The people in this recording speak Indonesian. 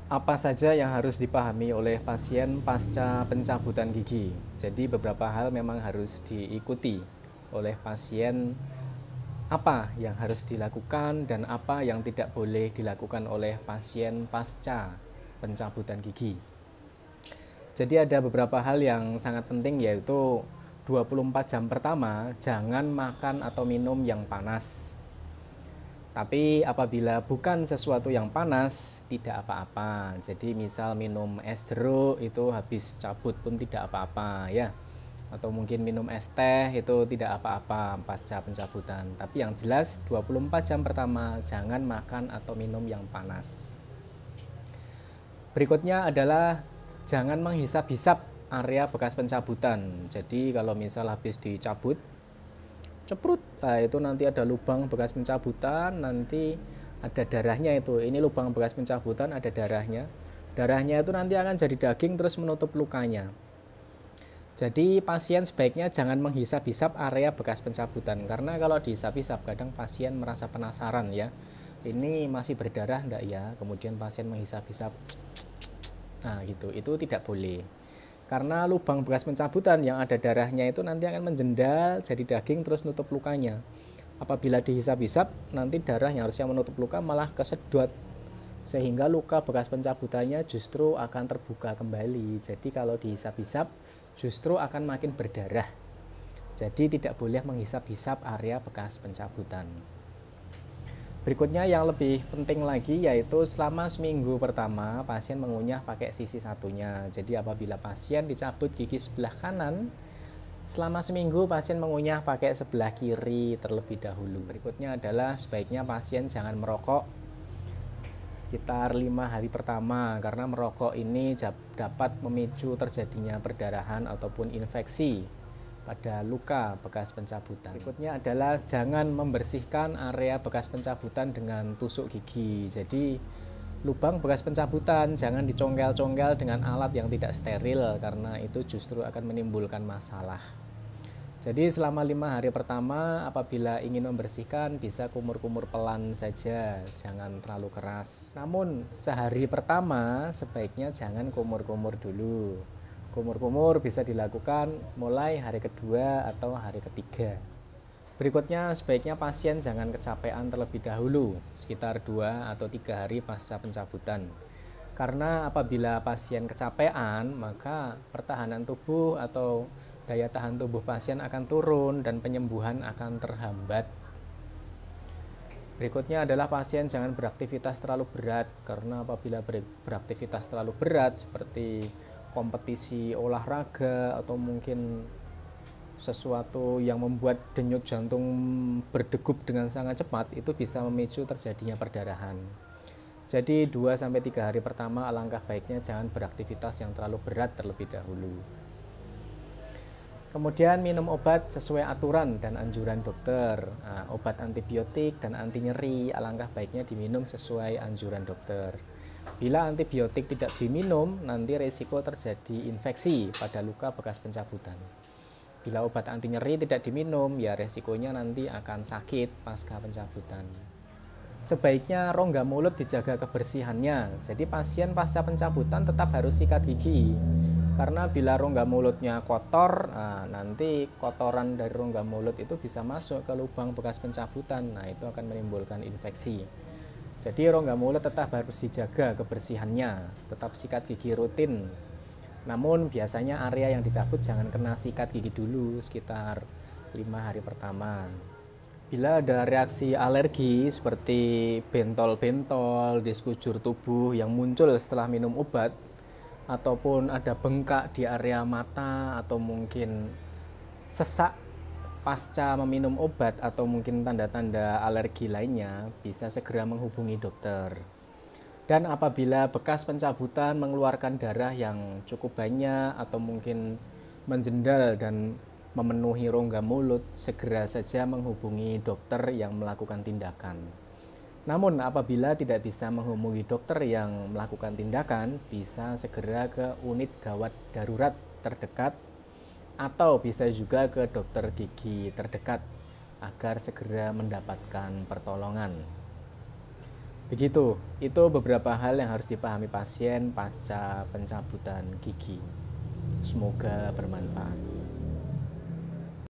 Apa saja yang harus dipahami oleh pasien pasca pencabutan gigi? Jadi beberapa hal memang harus diikuti oleh pasien, apa yang harus dilakukan dan apa yang tidak boleh dilakukan oleh pasien pasca pencabutan gigi. Jadi ada beberapa hal yang sangat penting, yaitu 24 jam pertama jangan makan atau minum yang panas. Tapi apabila bukan sesuatu yang panas, tidak apa-apa. Jadi misal minum es jeruk itu habis cabut pun tidak apa-apa ya. Atau mungkin minum es teh itu tidak apa-apa pasca pencabutan. Tapi yang jelas 24 jam pertama jangan makan atau minum yang panas. Berikutnya adalah jangan menghisap-hisap area bekas pencabutan. Jadi kalau misal habis dicabut, ceprut, nah itu nanti ada lubang bekas pencabutan, nanti ada darahnya. Itu ini lubang bekas pencabutan, ada darahnya. Darahnya itu nanti akan jadi daging terus menutup lukanya. Jadi pasien sebaiknya jangan menghisap-hisap area bekas pencabutan, karena kalau dihisap-hisap kadang pasien merasa penasaran ya, ini masih berdarah enggak ya, kemudian pasien menghisap-hisap, nah gitu, itu tidak boleh. Karena lubang bekas pencabutan yang ada darahnya itu nanti akan menjendal jadi daging terus nutup lukanya. Apabila dihisap-hisap, nanti darah yang harusnya menutup luka malah kesedot, sehingga luka bekas pencabutannya justru akan terbuka kembali. Jadi kalau dihisap-hisap justru akan makin berdarah. Jadi tidak boleh menghisap-hisap area bekas pencabutan. Berikutnya yang lebih penting lagi, yaitu selama seminggu pertama pasien mengunyah pakai sisi satunya. Jadi apabila pasien dicabut gigi sebelah kanan, selama seminggu pasien mengunyah pakai sebelah kiri terlebih dahulu. Berikutnya adalah sebaiknya pasien jangan merokok sekitar 5 hari pertama, karena merokok ini dapat memicu terjadinya perdarahan ataupun infeksi pada luka bekas pencabutan. Berikutnya adalah jangan membersihkan area bekas pencabutan dengan tusuk gigi. Jadi lubang bekas pencabutan jangan dicongkel-congkel dengan alat yang tidak steril, karena itu justru akan menimbulkan masalah. Jadi selama 5 hari pertama apabila ingin membersihkan bisa kumur-kumur pelan saja, jangan terlalu keras. Namun sehari pertama sebaiknya jangan kumur-kumur dulu. Kumur-kumur bisa dilakukan mulai hari kedua atau hari ketiga. Berikutnya sebaiknya pasien jangan kecapean terlebih dahulu, sekitar 2 atau 3 hari pasca pencabutan. Karena apabila pasien kecapean, maka pertahanan tubuh atau daya tahan tubuh pasien akan turun dan penyembuhan akan terhambat. Berikutnya adalah pasien jangan beraktivitas terlalu berat, karena apabila beraktivitas terlalu berat seperti kompetisi olahraga atau mungkin sesuatu yang membuat denyut jantung berdegup dengan sangat cepat, itu bisa memicu terjadinya perdarahan. Jadi 2-3 hari pertama alangkah baiknya jangan beraktivitas yang terlalu berat terlebih dahulu. Kemudian minum obat sesuai aturan dan anjuran dokter. Nah, obat antibiotik dan anti nyeri alangkah baiknya diminum sesuai anjuran dokter. Bila antibiotik tidak diminum, nanti risiko terjadi infeksi pada luka bekas pencabutan. Bila obat anti nyeri tidak diminum, ya risikonya nanti akan sakit pasca pencabutan. Sebaiknya rongga mulut dijaga kebersihannya. Jadi pasien pasca pencabutan tetap harus sikat gigi. Karena bila rongga mulutnya kotor, nanti kotoran dari rongga mulut itu bisa masuk ke lubang bekas pencabutan. Nah, itu akan menimbulkan infeksi. Jadi rongga mulut tetap harus dijaga kebersihannya, tetap sikat gigi rutin. Namun biasanya area yang dicabut jangan kena sikat gigi dulu sekitar 5 hari pertama. Bila ada reaksi alergi seperti bentol-bentol di sekujur tubuh yang muncul setelah minum obat, ataupun ada bengkak di area mata, atau mungkin sesak pasca meminum obat, atau mungkin tanda-tanda alergi lainnya, bisa segera menghubungi dokter. Dan apabila bekas pencabutan mengeluarkan darah yang cukup banyak atau mungkin menjendal dan memenuhi rongga mulut, segera saja menghubungi dokter yang melakukan tindakan. Namun apabila tidak bisa menghubungi dokter yang melakukan tindakan, bisa segera ke unit gawat darurat terdekat atau bisa juga ke dokter gigi terdekat agar segera mendapatkan pertolongan. Begitu, itu beberapa hal yang harus dipahami pasien pasca pencabutan gigi. Semoga bermanfaat.